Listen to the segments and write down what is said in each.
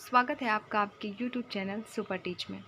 स्वागत है आपका आपके YouTube चैनल सुपर टीच में।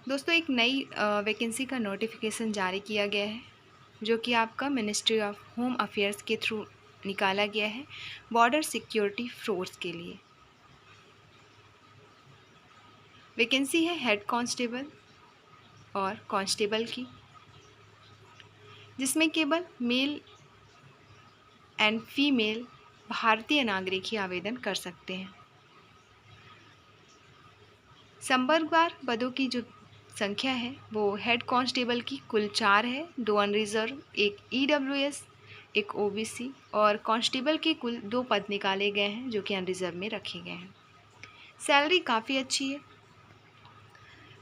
दोस्तों, एक नई वैकेंसी का नोटिफिकेशन जारी किया गया है जो कि आपका मिनिस्ट्री ऑफ होम अफेयर्स के थ्रू निकाला गया है बॉर्डर सिक्योरिटी फोर्स के लिए। वैकेंसी है हेड कांस्टेबल और कांस्टेबल की, जिसमें केवल मेल एंड फीमेल भारतीय नागरिक ही आवेदन कर सकते हैं। संवर्गवार पदों की जो संख्या है वो हेड कांस्टेबल की कुल 4 है, 2 अनरिजर्व, एक ईडब्ल्यूएस, एक ओबीसी, और कांस्टेबल के कुल 2 पद निकाले गए हैं जो कि अनरिजर्व में रखे गए हैं। सैलरी काफ़ी अच्छी है।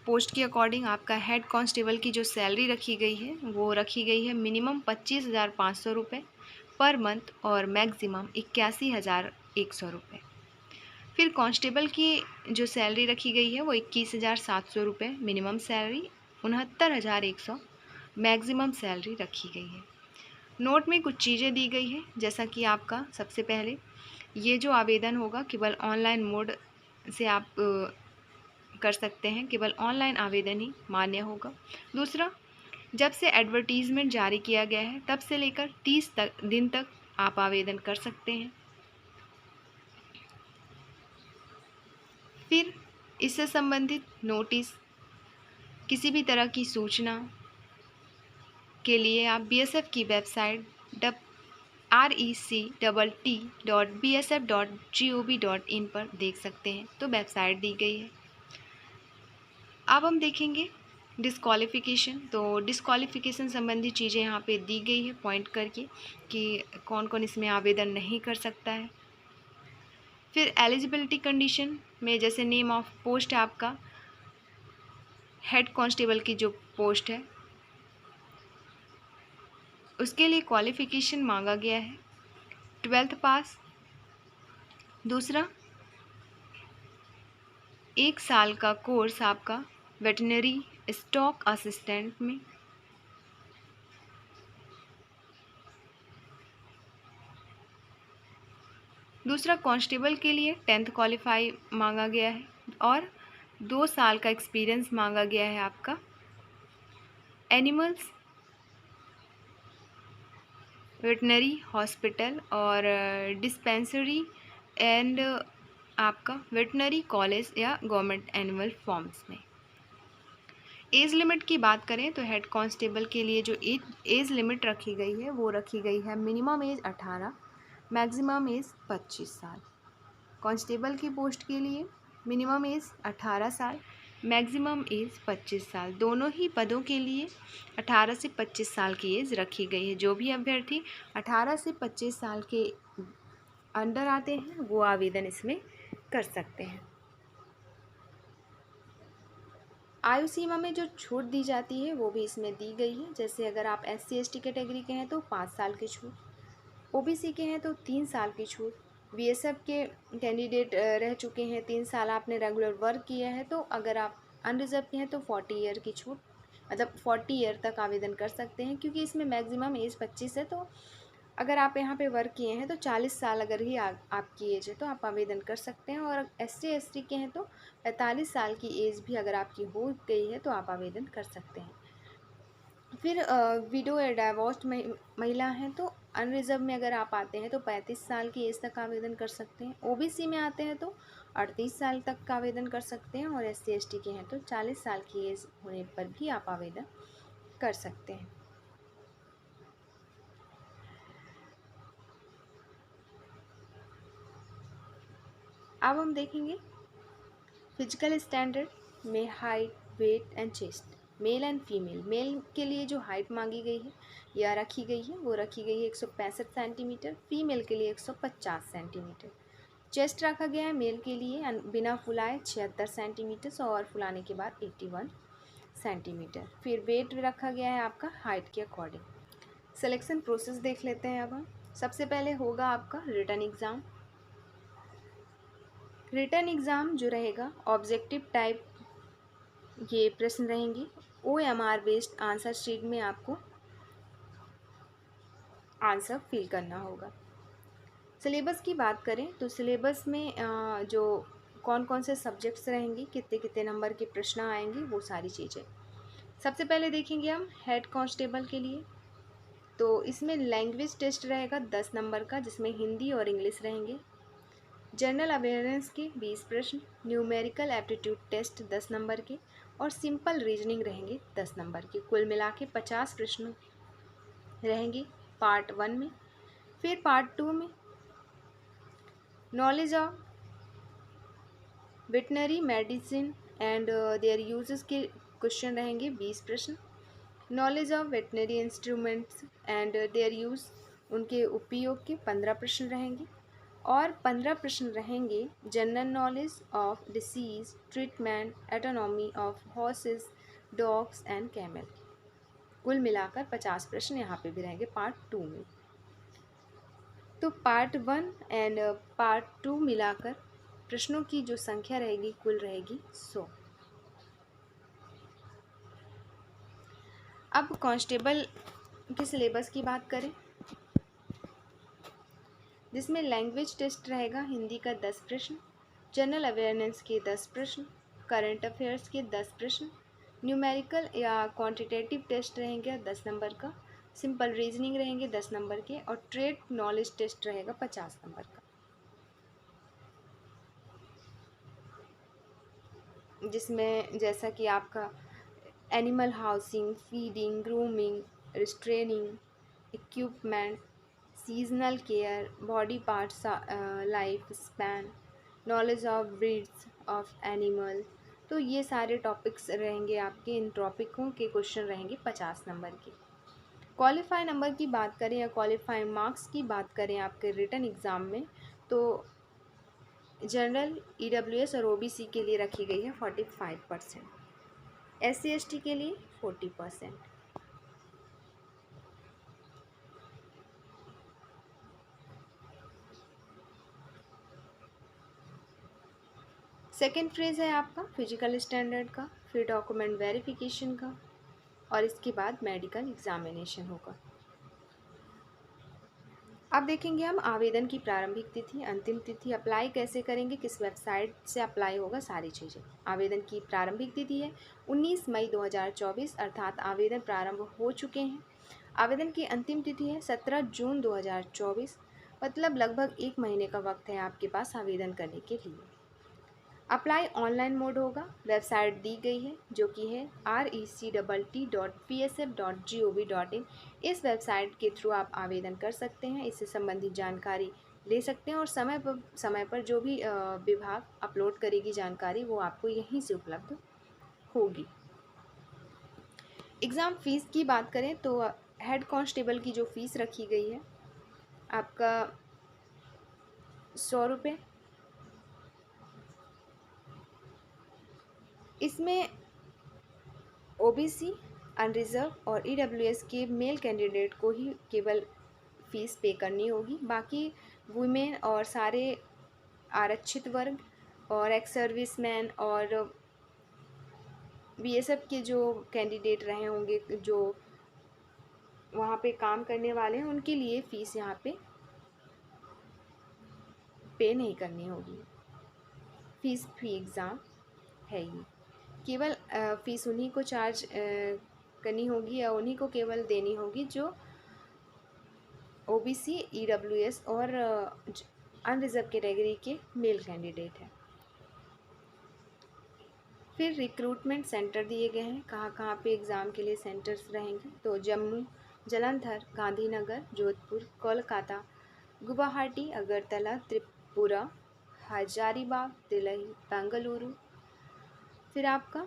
पोस्ट के अकॉर्डिंग आपका हेड कांस्टेबल की जो सैलरी रखी गई है वो रखी गई है मिनिमम 25,500 रुपये पर मंथ और मैक्सिमम 81,100 रुपये। फिर कांस्टेबल की जो सैलरी रखी गई है वो 21,700 रुपये मिनिमम सैलरी, 69,100 मैक्सिमम सैलरी रखी गई है। नोट में कुछ चीज़ें दी गई है, जैसा कि आपका सबसे पहले ये जो आवेदन होगा केवल ऑनलाइन मोड से आप कर सकते हैं, केवल ऑनलाइन आवेदन ही मान्य होगा। दूसरा, जब से एडवर्टीज़मेंट जारी किया गया है तब से लेकर 30 दिन तक आप आवेदन कर सकते हैं। फिर इससे संबंधित नोटिस, किसी भी तरह की सूचना के लिए आप बीएसएफ की वेबसाइट rect.bsf.gov.in पर देख सकते हैं। तो वेबसाइट दी गई है। अब हम देखेंगे डिस्क्वालिफ़िकेशन। तो डिस्क्वालिफ़िकेशन संबंधी चीज़ें यहाँ पे दी गई है पॉइंट करके कि कौन कौन इसमें आवेदन नहीं कर सकता है। फिर एलिजिबिलिटी कंडीशन में जैसे नेम ऑफ पोस्ट है आपका हेड कांस्टेबल की जो पोस्ट है उसके लिए क्वालिफ़िकेशन मांगा गया है 12th पास। दूसरा, 1 साल का कोर्स आपका वेटनरी स्टॉक असिस्टेंट में। दूसरा, कांस्टेबल के लिए 10th क्वालिफाई मांगा गया है और 2 साल का एक्सपीरियंस मांगा गया है आपका एनिमल्स वेटनरी हॉस्पिटल और डिस्पेंसरी एंड आपका वेटनरी कॉलेज या गवर्नमेंट एनिमल फॉर्म्स में। एज लिमिट की बात करें तो हेड कांस्टेबल के लिए जो एज लिमिट रखी गई है वो रखी गई है मिनिमम एज 18, मैक्सिमम एज 25 साल। कांस्टेबल की पोस्ट के लिए मिनिमम एज 18 साल, मैक्सिमम एज 25 साल। दोनों ही पदों के लिए 18 से 25 साल की एज रखी गई है। जो भी अभ्यर्थी 18 से 25 साल के अंडर आते हैं वो आवेदन इसमें कर सकते हैं। आयु सीमा में जो छूट दी जाती है वो भी इसमें दी गई है। जैसे अगर आप SC/ST कैटेगरी के हैं तो 5 साल की छूट, OBC के हैं तो 3 साल की छूट, BSF के कैंडिडेट रह चुके हैं 3 साल आपने रेगुलर वर्क किया है तो अगर आप अनरिजर्व के हैं तो 40 ईयर की छूट, मतलब 40 ईयर तक आवेदन कर सकते हैं। क्योंकि इसमें मैक्सिमम एज 25 है तो अगर आप यहाँ पे वर्क किए हैं तो 40 साल अगर ही आपकी एज है तो आप आवेदन कर सकते हैं। और SC/ST के हैं तो 45 साल की एज भी अगर आपकी हो गई है तो आप आवेदन कर सकते हैं। फिर विडो या डाइवोर्स्ड महिला हैं तो अनरिजर्व में अगर आप आते हैं तो 35 साल की एज तक आवेदन कर सकते हैं। OBC में आते हैं तो 38 साल तक का आवेदन कर सकते हैं और SC/ST के हैं तो 40 साल की एज होने पर भी आप आवेदन कर सकते हैं। अब हम देखेंगे फिजिकल स्टैंडर्ड में height, weight and chest, male and female. Male के लिए जो हाइट मांगी गई है या रखी गई है वो रखी गई है 165 सेंटीमीटर, फीमेल के लिए 150 सेंटीमीटर। चेस्ट रखा गया है मेल के लिए बिना फुलाए 76 सेंटीमीटर और फुलाने के बाद 81 सेंटीमीटर। फिर वेट रखा गया है आपका हाइट के अकॉर्डिंग। सिलेक्शन प्रोसेस देख लेते हैं अब हम। सबसे पहले होगा आपका रिटन एग्ज़ाम। रिटन एग्ज़ाम जो रहेगा ऑब्जेक्टिव टाइप ये प्रश्न रहेंगी। OMR बेस्ड आंसर शीट में आपको आंसर फिल करना होगा। सिलेबस की बात करें तो सिलेबस में जो कौन कौन से सब्जेक्ट्स रहेंगे, कितने कितने नंबर के प्रश्न आएंगे, वो सारी चीज़ें सबसे पहले देखेंगे हम हेड कांस्टेबल के लिए। तो इसमें लैंग्वेज टेस्ट रहेगा 10 नंबर का, जिसमें हिंदी और इंग्लिश रहेंगे। जनरल अवेयरनेस के 20 प्रश्न, न्यूमेरिकल एप्टीट्यूड टेस्ट 10 नंबर के और सिंपल रीजनिंग रहेंगे 10 नंबर के। कुल मिला के 50 प्रश्न रहेंगे पार्ट 1 में। फिर पार्ट 2 में knowledge of veterinary medicine and their uses के क्वेश्चन रहेंगे 20 प्रश्न। Knowledge of veterinary instruments and their use, उनके उपयोग के 15 प्रश्न रहेंगे। और 15 प्रश्न रहेंगे general knowledge of disease treatment autonomy of horses dogs and camel. कुल मिलाकर 50 प्रश्न यहाँ पे भी रहेंगे पार्ट 2 में। तो पार्ट 1 एंड पार्ट 2 मिलाकर प्रश्नों की जो संख्या रहेगी कुल रहेगी 100। अब कांस्टेबल के सिलेबस की बात करें, जिसमें लैंग्वेज टेस्ट रहेगा हिंदी का 10 प्रश्न, जनरल अवेयरनेस के 10 प्रश्न, करंट अफेयर्स के 10 प्रश्न, न्यूमेरिकल या क्वांटिटेटिव टेस्ट रहेंगे 10 नंबर का, सिंपल रीजनिंग रहेंगे 10 नंबर के और ट्रेड नॉलेज टेस्ट रहेगा 50 नंबर का, जिसमें जैसा कि आपका animal housing, feeding, grooming, restraining, equipment, seasonal care, body parts, life span, knowledge of breeds of animal, तो ये सारे टॉपिक्स रहेंगे आपके। इन टॉपिकों के क्वेश्चन रहेंगे 50 नंबर के। क्वालिफाई नंबर की बात करें या क्वालिफाई मार्क्स की बात करें आपके रिटन एग्ज़ाम में, तो जनरल, ईडब्ल्यूएस और ओबीसी के लिए रखी गई है 45%, SC/ST के लिए 40%। सेकेंड फेज़ है आपका फिजिकल स्टैंडर्ड का, फिर डॉक्यूमेंट वेरिफिकेशन का और इसके बाद मेडिकल एग्जामिनेशन होगा। अब देखेंगे हम आवेदन की प्रारंभिक तिथि, अंतिम तिथि, अप्लाई कैसे करेंगे, किस वेबसाइट से अप्लाई होगा, सारी चीज़ें। आवेदन की प्रारंभिक तिथि है 19 मई 2024, अर्थात आवेदन प्रारंभ हो चुके हैं। आवेदन की अंतिम तिथि है 17 जून 2024, मतलब लगभग 1 महीने का वक्त है आपके पास आवेदन करने के लिए। अप्लाई ऑनलाइन मोड होगा, वेबसाइट दी गई है जो कि है rect.psf.gov.in। इस वेबसाइट के थ्रू आप आवेदन कर सकते हैं, इससे संबंधित जानकारी ले सकते हैं और समय पर जो भी विभाग अपलोड करेगी जानकारी वो आपको यहीं से उपलब्ध होगी। एग्ज़ाम फ़ीस की बात करें तो हेड कांस्टेबल की जो फ़ीस रखी गई है आपका 100 रुपये। इसमें ओबीसी, अनरिजर्व और ईडब्ल्यूएस के मेल कैंडिडेट को ही केवल फ़ीस पे करनी होगी। बाकी वुमेन और सारे आरक्षित वर्ग और एक्स सर्विसमैन और बीएसएफ के जो कैंडिडेट रहे होंगे, जो वहाँ पे काम करने वाले हैं, उनके लिए फ़ीस यहाँ पे नहीं करनी होगी। फ़ीस फ्री एग्ज़ाम है ये, केवल फ़ीस उन्हीं को चार्ज करनी होगी या उन्हीं को केवल देनी होगी जो ओबीसी, ईडब्ल्यूएस और अनरिजर्व कैटेगरी के मेल कैंडिडेट हैं। फिर रिक्रूटमेंट सेंटर दिए गए हैं, कहाँ कहाँ पे एग्ज़ाम के लिए सेंटर्स रहेंगे। तो जम्मू, जालंधर, गांधीनगर, जोधपुर, कोलकाता, गुवाहाटी, अगरतला, त्रिपुरा, हजारीबाग, दिल्ली, बेंगलुरु, फिर आपका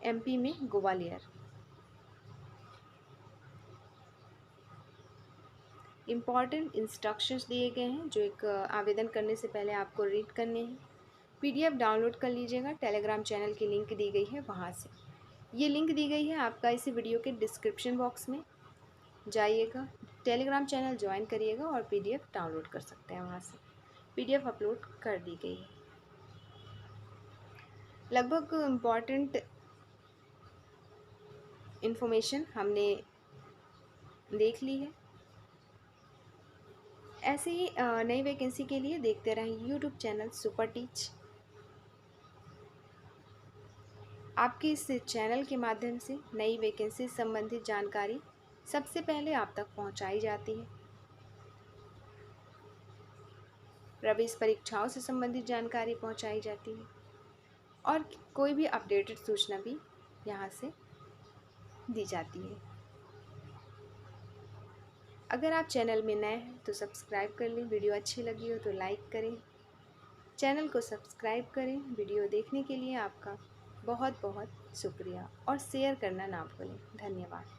एमपी में ग्वालियर। इम्पॉर्टेंट इंस्ट्रक्शंस दिए गए हैं जो एक आवेदन करने से पहले आपको रीड करने हैं। पीडीएफ डाउनलोड कर लीजिएगा, टेलीग्राम चैनल की लिंक दी गई है वहाँ से। ये लिंक दी गई है आपका इसी वीडियो के डिस्क्रिप्शन बॉक्स में, जाइएगा, टेलीग्राम चैनल ज्वाइन करिएगा और पीडीएफ डाउनलोड कर सकते हैं वहाँ से। पीडीएफ अपलोड कर दी गई है। लगभग इम्पॉर्टेंट इन्फॉर्मेशन हमने देख ली है। ऐसे ही नई वैकेंसी के लिए देखते रहें यूट्यूब चैनल सुपर टीच। आपके इस चैनल के माध्यम से नई वैकेंसी संबंधित जानकारी सबसे पहले आप तक पहुंचाई जाती है। प्रवेश परीक्षाओं से संबंधित जानकारी पहुंचाई जाती है और कोई भी अपडेटेड सूचना भी यहाँ से दी जाती है। अगर आप चैनल में नए हैं तो सब्सक्राइब कर लें, वीडियो अच्छी लगी हो तो लाइक करें, चैनल को सब्सक्राइब करें। वीडियो देखने के लिए आपका बहुत बहुत शुक्रिया और शेयर करना ना भूलें। धन्यवाद।